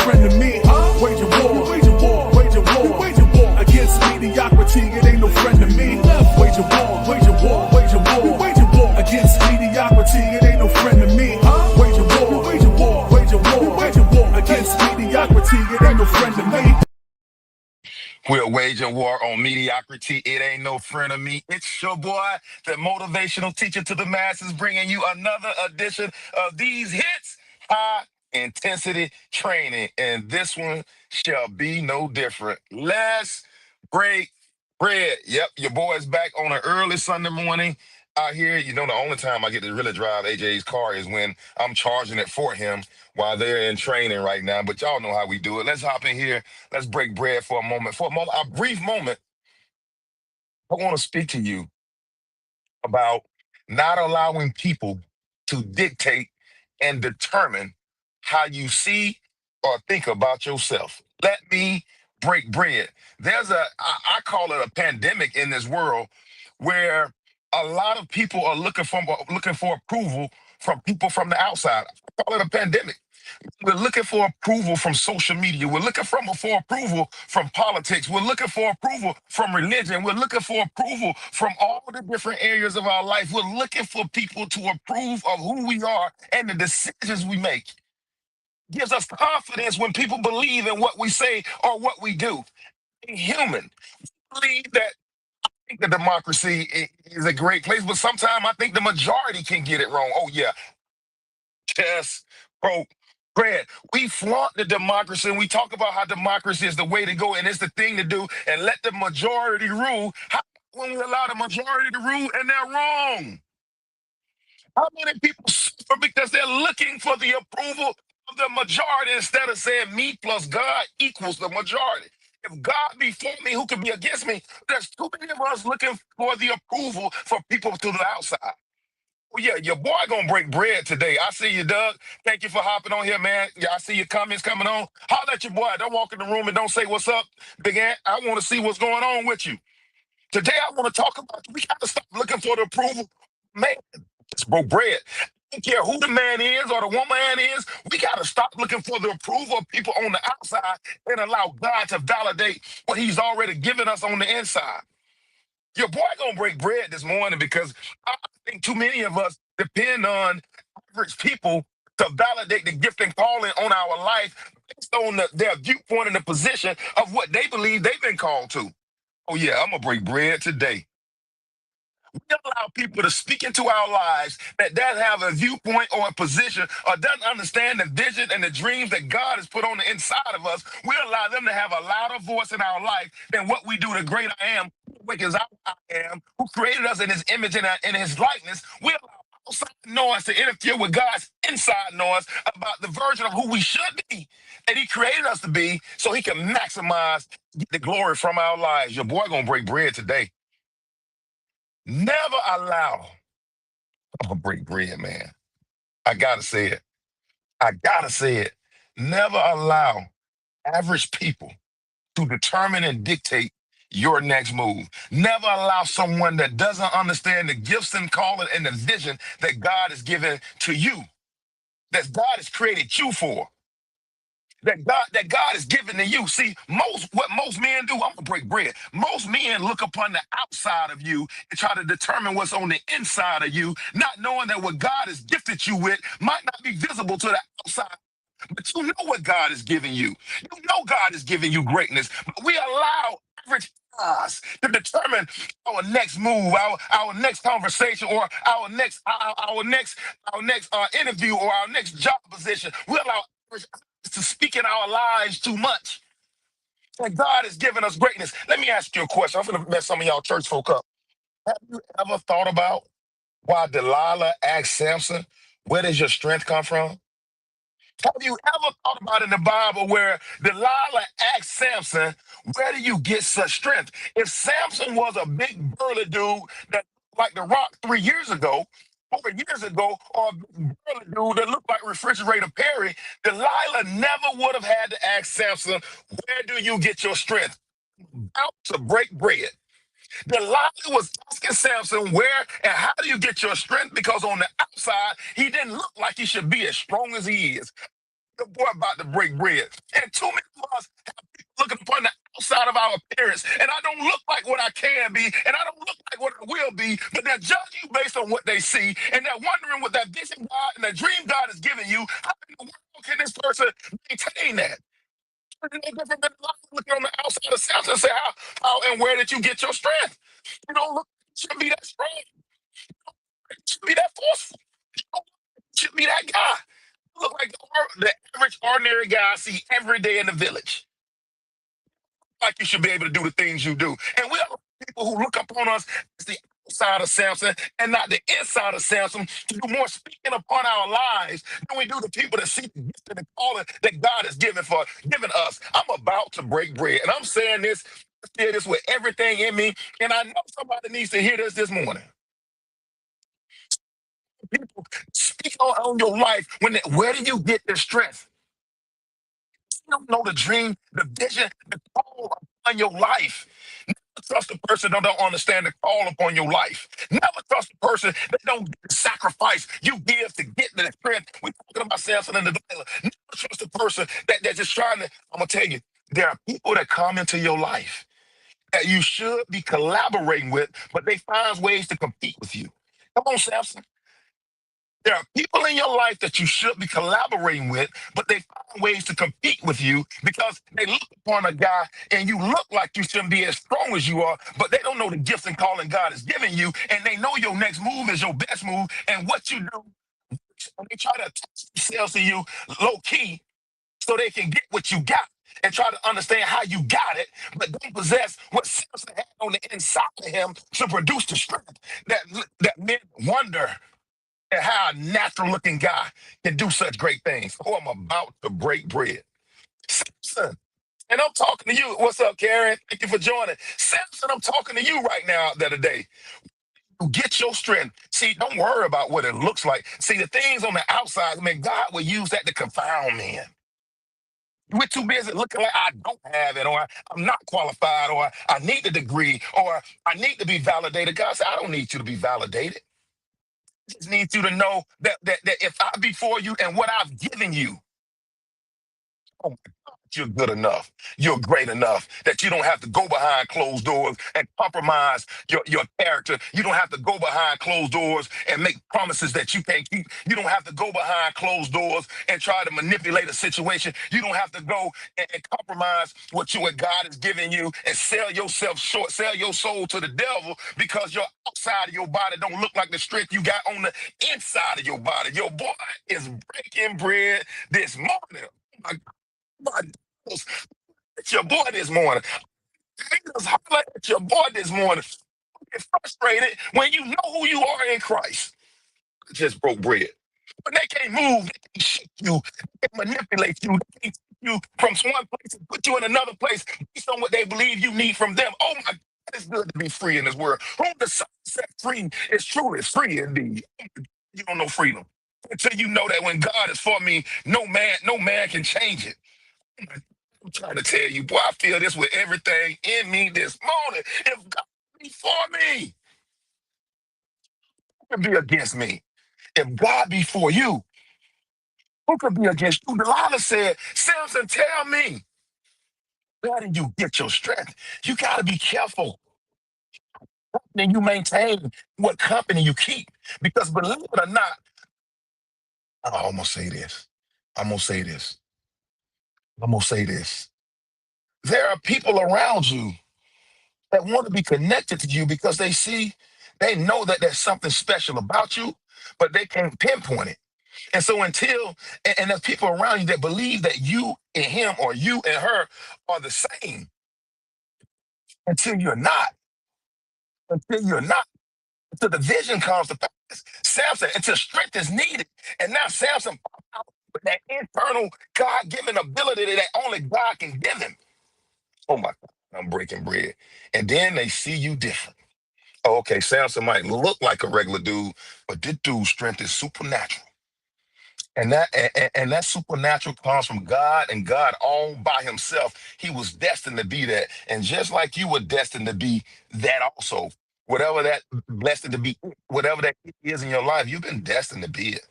friend to me. Wage a war, wage a war, wage a war, wage a war against mediocrity. It ain't no friend to me. Wage a war, wage a war, wage a war, wage a war against mediocrity. It ain't no friend to me. Wage a war, wage a war, wage a war, wage a war against mediocrity. It ain't no friend to me. We're waging war on mediocrity. It ain't no friend of me. It's your boy, the motivational teacher to the masses, bringing you another edition of these hits, high intensity training. And this one shall be no different. Let's break bread. Yep, your boy's back on an early Sunday morning out here. You know, the only time I get to really drive AJ's car is when I'm charging it for him while they're in training right now. But y'all know how we do it. Let's hop in here. Let's break bread for a moment. For a moment, a brief moment, I want to speak to you about not allowing people to dictate and determine how you see or think about yourself. Let me break bread. I call it a pandemic in this world where a lot of people are looking for approval from people from the outside. I call it a pandemic. We're looking for approval from social media. We're looking for approval from politics. We're looking for approval from religion. We're looking for approval from all the different areas of our life. We're looking for people to approve of who we are and the decisions we make. Gives us confidence when people believe in what we say or what we do. Being human. Believe that I think the democracy is a great place, but sometimes I think the majority can get it wrong. Oh yeah, chess, bro. Grant, we flaunt the democracy and we talk about how democracy is the way to go and it's the thing to do and let the majority rule. How when we allow the majority to rule and they're wrong? How many people suffer because they're looking for the approval of the majority instead of saying me plus God equals the majority? If God be for me, who can be against me? There's too many of us looking for the approval for people to the outside. Well, yeah, your boy gonna break bread today. I see you, Doug. Thank you for hopping on here, man. Yeah, I see your comments coming on. Holler at your boy. Don't walk in the room and don't say what's up, Big Ant. I want to see what's going on with you. Today, I want to talk about we got to stop looking for the approval. Man, just broke bread. I don't care who the man is or the woman is. We got to stop looking for the approval of people on the outside and allow God to validate what He's already given us on the inside. Your boy gonna break bread this morning because I think too many of us depend on average people to validate the gift and calling on our life based on their viewpoint and the position of what they believe they've been called to. Oh yeah, I'm gonna break bread today. We allow people to speak into our lives that have a viewpoint or a position or doesn't understand the vision and the dreams that God has put on the inside of us. We allow them to have a louder voice in our life than what we do, the great I am, who is I am, who created us in his image and in his likeness. We allow outside noise to interfere with God's inside noise about the version of who we should be that he created us to be so he can maximize the glory from our lives. Your boy gonna break bread today. Never allow. I'm gonna break bread, man. I gotta say it. I gotta say it. Never allow average people to determine and dictate your next move. Never allow someone that doesn't understand the gifts and calling and the vision that God has given to you, that God has created you for. That God is giving to you. See, most men do, I'm gonna break bread. Most men look upon the outside of you and try to determine what's on the inside of you, not knowing that what God has gifted you with might not be visible to the outside. But you know what God is giving you. You know God is giving you greatness. But we allow average us to determine our next move, our next conversation, or our next interview, or our next job position. We allow average us to speak in our lives too much. And God has given us greatness. Let me ask you a question. I'm going to mess some of y'all church folk up. Have you ever thought about why Delilah asked Samson, "Where does your strength come from?" Have you ever thought about in the Bible where Delilah asked Samson, "Where do you get such strength?" If Samson was a big burly dude that looked like The Rock 3 years ago, 4 years ago, or a big burly dude that looked like Refrigerator Perry, Delilah never would have had to ask Samson, "Where do you get your strength?" Out to break bread. Delilah was asking Samson, "Where and how do you get your strength?" Because on the outside, he didn't look like he should be as strong as he is. Your boy about to break bread. And too many of us looking upon the outside of our appearance, and I don't look like what I can be, and I don't look like what I will be, but they're judging you based on what they see, and they're wondering what that vision God and that dream God has given you. How in the world can this person maintain that? It's no different than looking on the outside of self and say, how and where did you get your strength? You don't look, you shouldn't be that strong, you shouldn't be that forceful, you don't you shouldn't be that guy. You look like the average, ordinary guy I see every day in the village. Like you should be able to do the things you do. And we are people who look upon us as the outside of Samson and not the inside of Samson to do more speaking upon our lives than we do the people that see the gift and the calling that God has given us. I'm about to break bread. And I'm saying this, I say this with everything in me. And I know somebody needs to hear this morning. People speak on your life where do you get this strength? You don't know the dream, the vision, the call on your life. Never trust a person that don't understand the call upon your life. Never trust a person that don't sacrifice you give to get the strength. We're talking about Samson and Delilah. Never trust a person that's just trying to. I'm gonna tell you, there are people that come into your life that you should be collaborating with, but they find ways to compete with you. Come on, Samson. There are people in your life that you should be collaborating with, but they find ways to compete with you because they look upon a guy and you look like you shouldn't be as strong as you are, but they don't know the gifts and calling God has given you, and they know your next move is your best move, and what you do, they try to attach themselves to you low key so they can get what you got and try to understand how you got it, but don't possess what Samson had on the inside of him to produce the strength that men wonder and how a natural looking guy can do such great things. Oh, I'm about to break bread. Samson, and I'm talking to you. What's up, Karen? Thank you for joining. Samson, I'm talking to you right now the other day. You get your strength. See, don't worry about what it looks like. See, the things on the outside, man, God will use that to confound men. We're too busy looking like I don't have it, or I'm not qualified, or I need the degree, or I need to be validated. God said, I don't need you to be validated. I just need you to know that if I be for you and what I've given you, oh my God, you're good enough. You're great enough that you don't have to go behind closed doors and compromise your character. You don't have to go behind closed doors and make promises that you can't keep. You don't have to go behind closed doors and try to manipulate a situation. You don't have to go and compromise what God has given you and sell yourself short, sell your soul to the devil because your outside of your body don't look like the strength you got on the inside of your body. Your boy is breaking bread this morning. Oh my goodness. It's your boy this morning. Haters holler at your boy this morning. Get frustrated when you know who you are in Christ. I just broke bread. When they can't move, they can shake you, they can manipulate you, they can take you from one place and put you in another place based on what they believe you need from them. Oh my God, it's good to be free in this world. Whom the Son set free is truly free indeed. You don't know freedom until you know that when God is for me, no man can change it. I'm trying to tell you, boy, I feel this with everything in me this morning. If God be for me, who can be against me? If God be for you, who can be against you? Delilah said, Samson, tell me, where do you get your strength? You got to be careful. Then you maintain what company you keep. Because believe it or not, I'm going to say this. I'm going to say this. I'm going to say this. There are people around you that want to be connected to you because they know that there's something special about you, but they can't pinpoint it. And so and there's people around you that believe that you and him or you and her are the same until you're not, until you're not, until the vision comes to pass. Samson, until strength is needed. And now Samson popped out with that internal God-given ability that only God can give him. Oh my God, I'm breaking bread. And then they see you different. Oh, okay, Samson might look like a regular dude, but this dude's strength is supernatural. And that supernatural comes from God and God all by himself. He was destined to be that. And just like you were destined to be that also, whatever that blessed to be, whatever that is in your life, you've been destined to be it.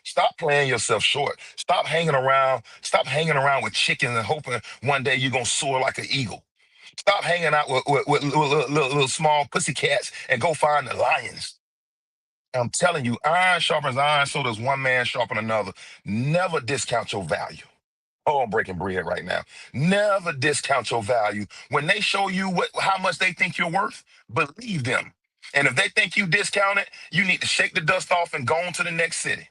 Stop playing yourself short. Stop hanging around. Stop hanging around with chickens and hoping one day you're gonna soar like an eagle. Stop hanging out with little small pussy cats and go find the lions. I'm telling you, iron sharpens iron, so does one man sharpen another. Never discount your value. Oh, I'm breaking bread right now. Never discount your value. When they show you how much they think you're worth, believe them. And if they think you discount it, you need to shake the dust off and go on to the next city.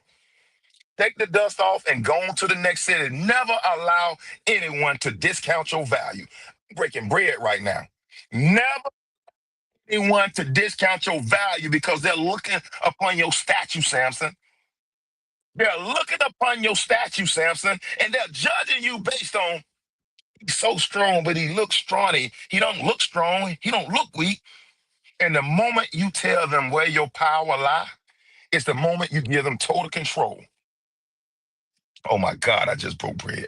Take the dust off and go on to the next city. Never allow anyone to discount your value. I'm breaking bread right now. Never anyone to discount your value because they're looking upon your statue, Samson. They're looking upon your statue, Samson, and they're judging you based on he's so strong, but he looks strong. He don't look strong. He don't look weak. And the moment you tell them where your power lie, it's the moment you give them total control. Oh my God, I just broke bread.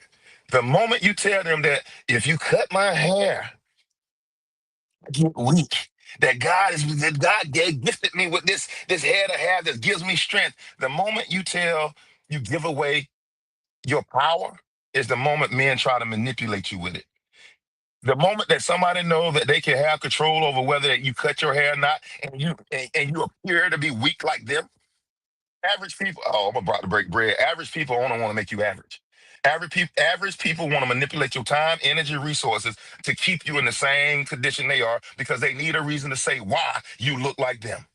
The moment you tell them that if you cut my hair, I get weak. That God gifted me with this hair to have that gives me strength. The moment you give away your power is the moment men try to manipulate you with it. The moment that somebody knows that they can have control over whether you cut your hair or not, and you appear to be weak like them, average people. Oh, I'm about to break bread. Average people only want to make you average. Average people want to manipulate your time, energy, resources to keep you in the same condition they are because they need a reason to say why you look like them.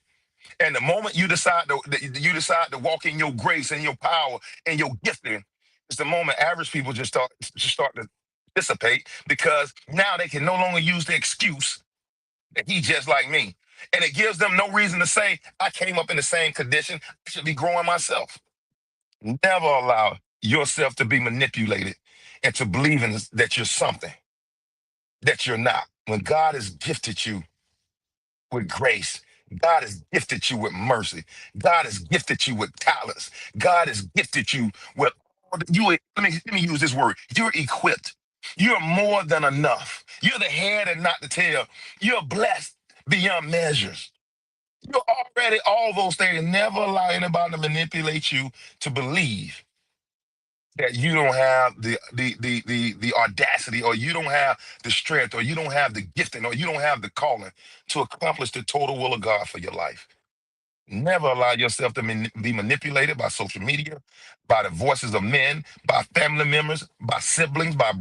And the moment you decide to walk in your grace and your power and your gifting, it's the moment average people just start to dissipate because now they can no longer use the excuse that he just like me. And it gives them no reason to say, I came up in the same condition. I should be growing myself. Never allow yourself to be manipulated into believing that you're something that you're not. When God has gifted you with grace, God has gifted you with mercy. God has gifted you with talents. God has gifted you with let me use this word. You're equipped. You're more than enough. You're the head and not the tail. You're blessed beyond measures. You're already all those things. Never allow anybody to manipulate you to believe that you don't have the audacity, or you don't have the strength, or you don't have the gifting, or you don't have the calling to accomplish the total will of God for your life. Never allow yourself to be manipulated by social media, by the voices of men, by family members, by siblings, by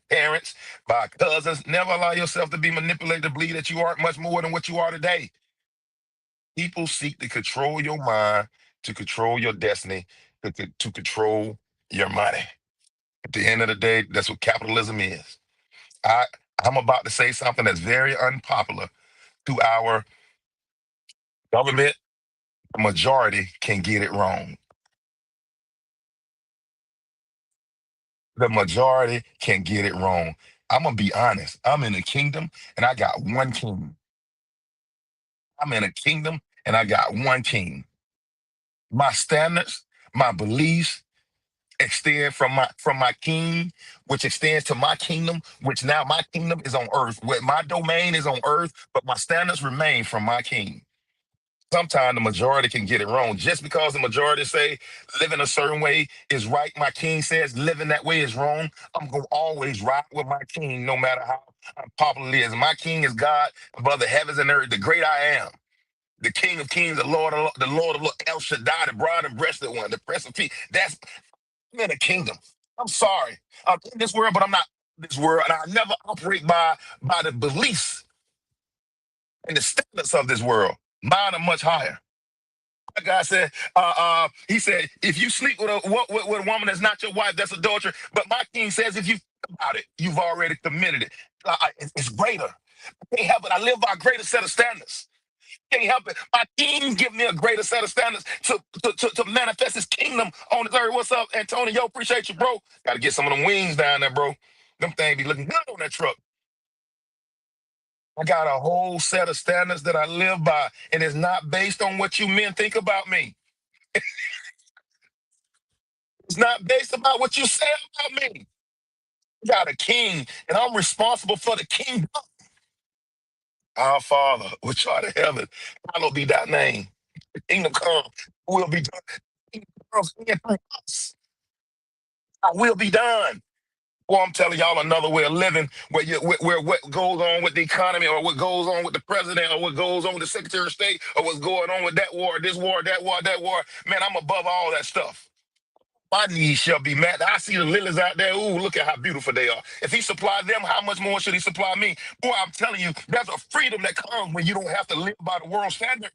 parents, by cousins. Never allow yourself to be manipulated to believe that you aren't much more than what you are today. People seek to control your mind, to control your destiny, to control your money. At the end of the day, that's what capitalism is. I, I'm about to say something that's very unpopular to our government. The majority can get it wrong. The majority can get it wrong. I'm gonna be honest. I'm in a kingdom and I got one king. I'm in a kingdom and I got one king. My standards, my beliefs extend from my king, which extends to my kingdom, which now my kingdom is on earth. Where my domain is on earth, but my standards remain from my king. Sometimes the majority can get it wrong. Just because the majority say living a certain way is right, my king says living that way is wrong. I'm gonna always ride with my king, no matter how unpopular it is. My king is God above the heavens and earth, the great I am, the King of Kings, the Lord of Lords, El Shaddai, the broad and breasted one, the Prince of Peace. That's I'm in a kingdom. I'm sorry, I'm in this world, but I'm not this world, and I never operate by the beliefs and the standards of this world. Mine are much higher. God said, he said, if you sleep with a woman that's not your wife, that's adultery. But my king says, if you think about it, you've already committed it. It's greater. I can't help it. I live by a greater set of standards. Can't help it. My king give me a greater set of standards to manifest his kingdom on the earth. What's up, Antonio? Appreciate you, bro. Got to get some of them wings down there, bro. Them things be looking good on that truck. I got a whole set of standards that I live by, and it's not based on what you men think about me. It's not based about what you say about me. I got a king, and I'm responsible for the kingdom. Our Father, which art in heaven, hallowed be thy name. The kingdom come, will be done. comes in through us, our will be done. Well, I'm telling y'all another way of living where what goes on with the economy or what goes on with the president or what goes on with the secretary of state or what's going on with that war, this war, that war, that war. Man, I'm above all that stuff. My needs shall be met. I see the lilies out there. Ooh, look at how beautiful they are. If he supplied them, how much more should he supply me? Boy, I'm telling you, there's a freedom that comes when you don't have to live by the world standard.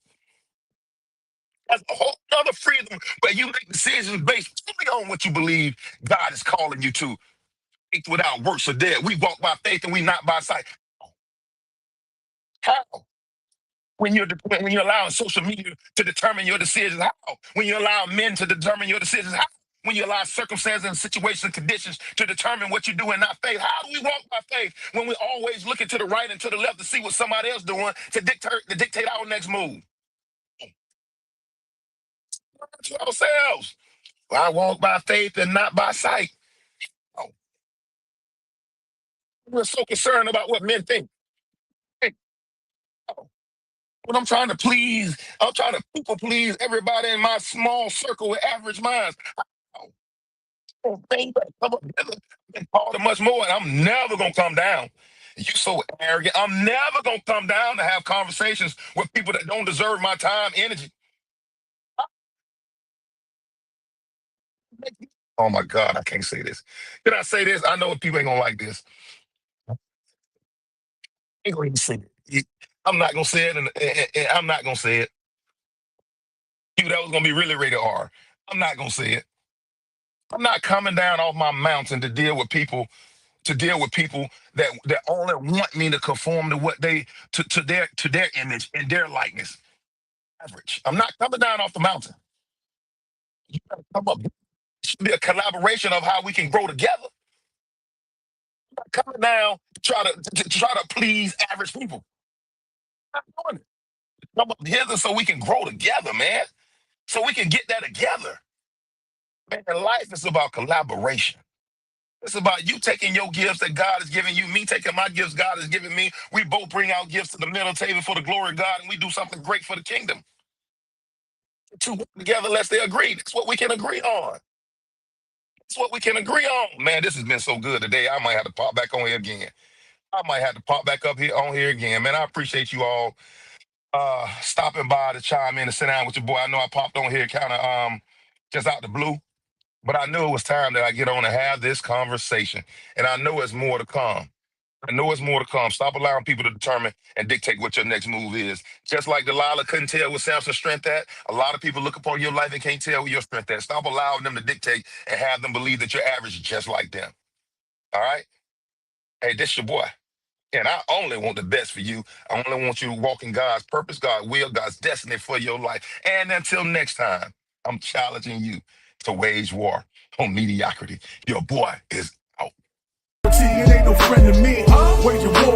That's a whole other freedom where you make decisions based solely on what you believe God is calling you to. Faith without works are dead. We walk by faith and we not by sight. How? When you're allowing social media to determine your decisions, how? When you allow men to determine your decisions, how? When you allow circumstances and situations and conditions to determine what you do and not faith. How do we walk by faith when we're always looking to the right and to the left to see what somebody else doing to dictate our next move? To ourselves. I walk by faith and not by sight. Oh, we're so concerned about what men think. Hey, oh, when I'm trying to people please everybody in my small circle with average minds. Thing but come up together and call it much more, and I'm never gonna come down. You so arrogant. I'm never gonna come down to have conversations with people that don't deserve my time, energy. Oh my God, I can't say this. Can I say this? I know people ain't gonna like this. I ain't gonna even say it. I'm not gonna say it, and I'm not gonna say it. You, that was gonna be really rated R. I'm not gonna say it. I'm not coming down off my mountain to deal with people that only want me to conform to what they to their image and their likeness. Average. I'm not coming down off the mountain. You gotta come up. It should be a collaboration of how we can grow together. I'm not coming down to try to please average people. I'm not doing it. Come up together so we can grow together, man. So we can get that together. Man, life is about collaboration. It's about you taking your gifts that God has given you, me taking my gifts God has given me. We both bring our gifts to the middle table for the glory of God, and we do something great for the kingdom. The two work together unless they agree. That's what we can agree on. That's what we can agree on. Man, this has been so good today. I might have to pop back on here again. I might have to pop back up here on here again. Man, I appreciate you all stopping by to chime in and sit down with your boy. I know I popped on here kind of just out the blue. But I knew it was time that I get on and have this conversation. And I know it's more to come. I know it's more to come. Stop allowing people to determine and dictate what your next move is. Just like Delilah couldn't tell what Samson's strength at, a lot of people look upon your life and can't tell what your strength at. Stop allowing them to dictate and have them believe that you're average just like them. All right? Hey, this your boy. And I only want the best for you. I only want you to walk in God's purpose, God's will, God's destiny for your life. And until next time, I'm challenging you to wage war on mediocrity. Your boy is out. It ain't no friend to me. Wage a war.